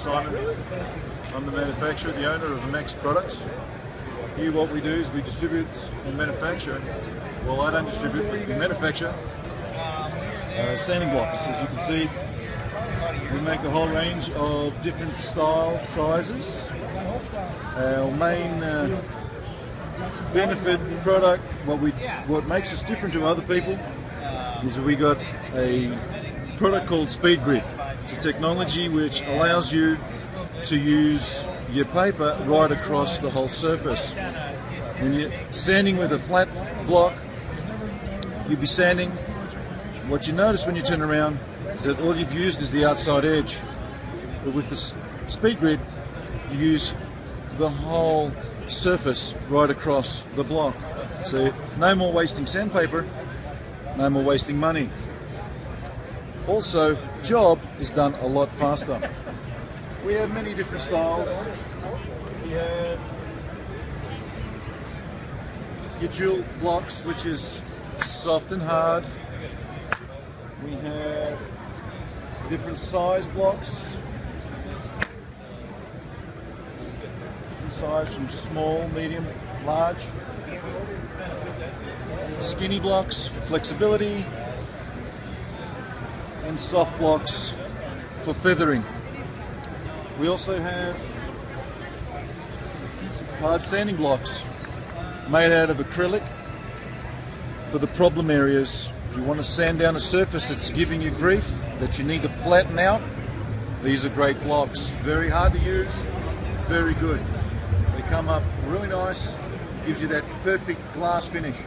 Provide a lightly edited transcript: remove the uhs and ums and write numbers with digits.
Simon. I'm the manufacturer, the owner of Amaxi products. Here what we do is we distribute and manufacture, well I don't distribute, but we manufacture sanding blocks. As you can see, we make a whole range of different styles, sizes. Our main benefit product, what makes us different to other people, is that we got a product called Speed Grid. It's a technology which allows you to use your paper right across the whole surface. When you're sanding with a flat block, you'll be sanding. What you notice when you turn around is that all you've used is the outside edge. But with the Speed Grid, you use the whole surface right across the block. So no more wasting sandpaper, no more wasting money. Also, job is done a lot faster. We have many different styles. We have your jewel blocks, which is soft and hard. We have different size blocks. Different size from small, medium, large. Skinny blocks for flexibility. And soft blocks for feathering. We also have hard sanding blocks made out of acrylic for the problem areas. If you want to sand down a surface that's giving you grief, that you need to flatten out, these are great blocks. Very hard to use, very good. They come up really nice, gives you that perfect glass finish.